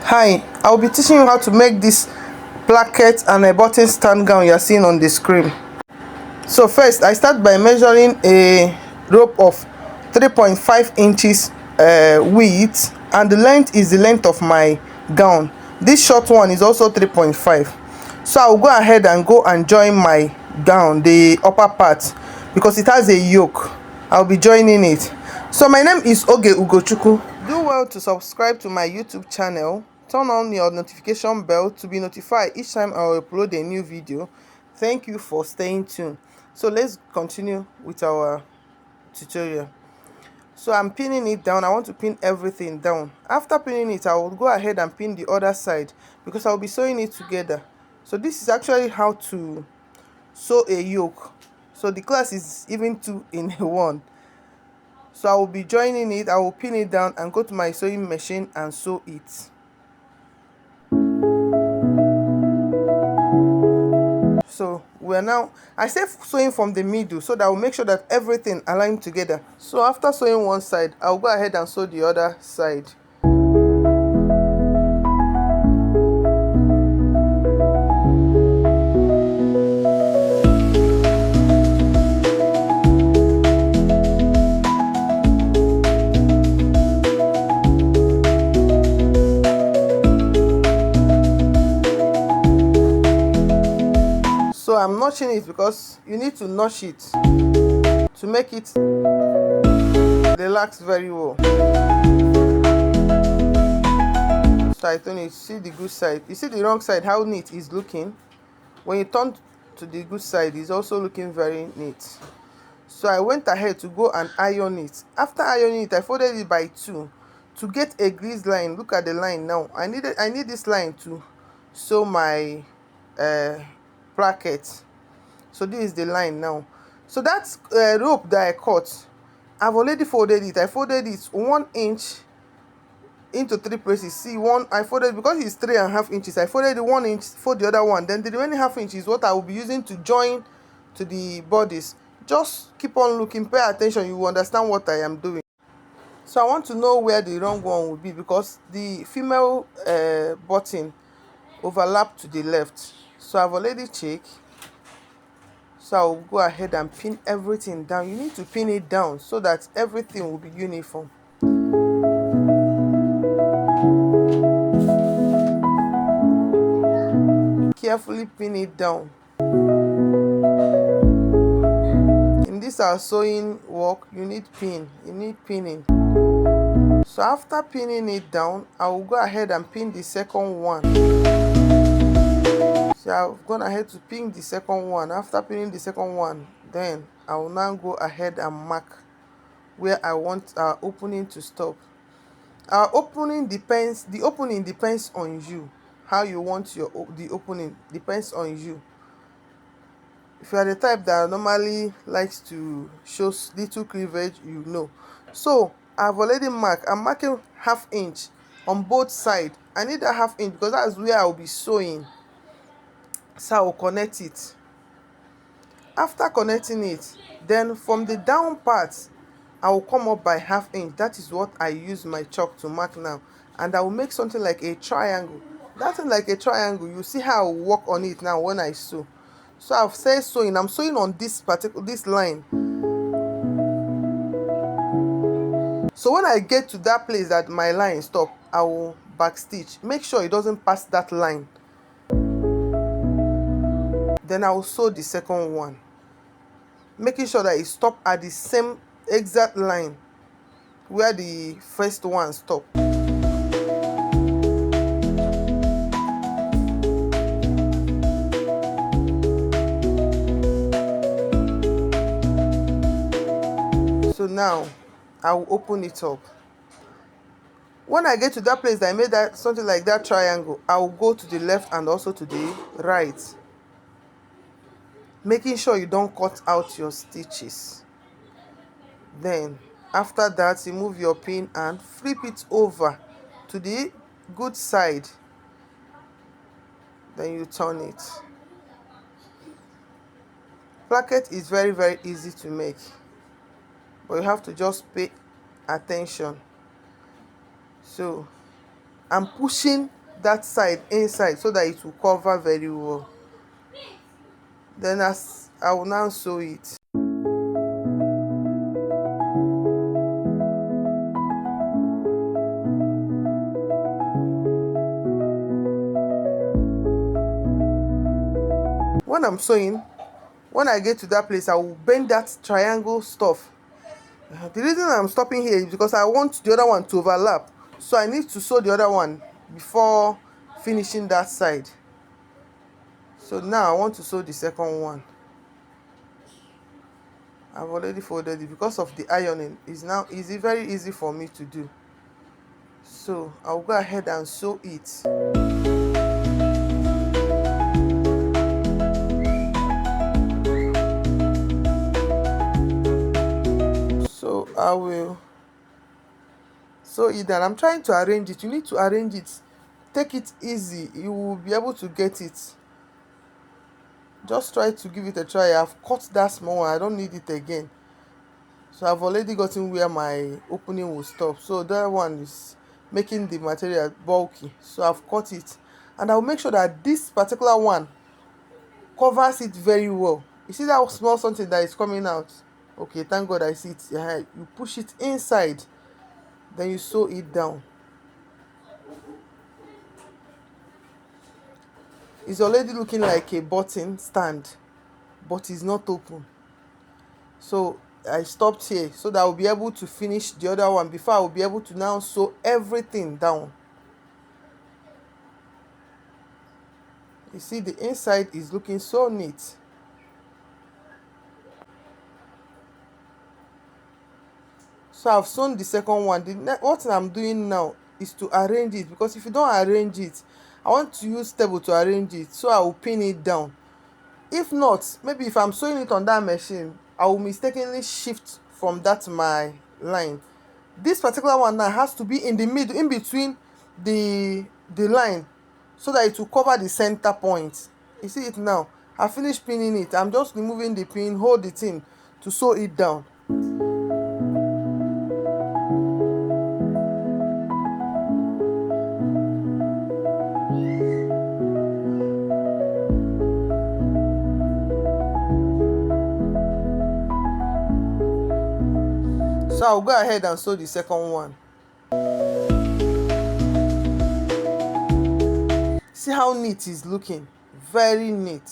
Hi, I'll be teaching you how to make this placket and a button stand gown you're seeing on the screen. So first, I start by measuring a rope of 3.5 inches width, and the length is the length of my gown. This short one is also 3.5. So I'll go ahead and join my gown, the upper part, because it has a yoke. I'll be joining it. So my name is Oge Ugochukwu. Do well to subscribe to my YouTube channel. Turn on your notification bell to be notified each time I upload a new video. Thank you for staying tuned. So let's continue with our tutorial. So I'm pinning it down. I want to pin everything down. After pinning it, I will go ahead and pin the other side because I'll be sewing it together. So this is actually how to sew a yoke. So the class is even two in one. So I will be joining it. I will pin it down and go to my sewing machine and sew it. So we're now, I say sewing from the middle so that I will make sure that everything aligns together. So after sewing one side, I'll go ahead and sew the other side. So I'm notching it because you need to notch it to make it relax very well. So I turn it, see the good side. You see the wrong side, how neat it's looking. When you turn to the good side, it's also looking very neat. So I went ahead to go and iron it. After ironing it, I folded it by 2 to get a grease line. Look at the line now. I need this line to sew my placket. So this is the line now. So that rope that I cut, I've already folded it. I folded it 1 inch into 3 places. See, one I folded because it's 3.5 inches. I folded the 1 inch, fold the other one. Then the remaining half inch is what I will be using to join to the bodies. Just keep on looking, pay attention, you will understand what I am doing. So I want to know where the wrong one will be because the female button overlap to the left. So I've already checked. So I'll go ahead and pin everything down. You need to pin it down so that everything will be uniform. Carefully pin it down. In this our sewing work, you need pinning. So after pinning it down, I will go ahead and pin the second one. So I've gone ahead to pin the second one. After pinning the second one, then I will now go ahead and mark where I want our opening to stop. Our opening depends, the opening depends on you. How you want the opening depends on you. If you are the type that normally likes to show little cleavage, you know. So I've already marked. I'm marking 1/2 inch on both sides. I need that 1/2 inch because that's where I'll be sewing. So I'll connect it. After connecting it, then from the down part, I will come up by 1/2 inch. That is what I use my chalk to mark now, and I will make something like a triangle. That thing like a triangle, you see how I will work on it now when I sew. So I've said sewing. I'm sewing on this line. So when I get to that place that my line stop, I will backstitch. Make sure it doesn't pass that line. Then I will sew the second one, making sure that it stop at the same exact line where the first one stopped. So now I will open it up. When I get to that place that I made that something like that triangle, I will go to the left and also to the right, making sure you don't cut out your stitches. Then after that, you move your pin and flip it over to the good side. Then you turn it. Placket is very easy to make, but you have to just pay attention. So I'm pushing that side inside so that it will cover very well. Then as I will now sew it. When I'm sewing, when I get to that place, I will bend that triangle stuff. The reason I'm stopping here is because I want the other one to overlap, so I need to sew the other one before finishing that side. So now I want to sew the second one. I've already folded it. Because of the ironing, it's now very easy for me to do. So I'll go ahead and sew it. So I will sew it down. I'm trying to arrange it. You need to arrange it. Take it easy. You will be able to get it. Just try to give it a try. I've cut that small one. I don't need it again. So I've already gotten where my opening will stop. So that one is making the material bulky. So I've cut it. And I'll make sure that this particular one covers it very well. You see that small something that is coming out? Okay, thank God I see it. Yeah, you push it inside. Then you sew it down. It's already looking like a button stand, but it's not open. So I stopped here so that I'll be able to finish the other one before I will be able to now sew everything down. You see, the inside is looking so neat. So I've sewn the second one. What I'm doing now is to arrange it, because if you don't arrange it, I want to use stable to arrange it, so I will pin it down. If not, maybe if I'm sewing it on that machine, I will mistakenly shift from that my line. This particular one now has to be in the middle, in between the line, so that it will cover the center point. You see it now? I finished pinning it. I'm just removing the pin, hold it in to sew it down. So I'll go ahead and sew the second one. See how neat it's looking? Very neat.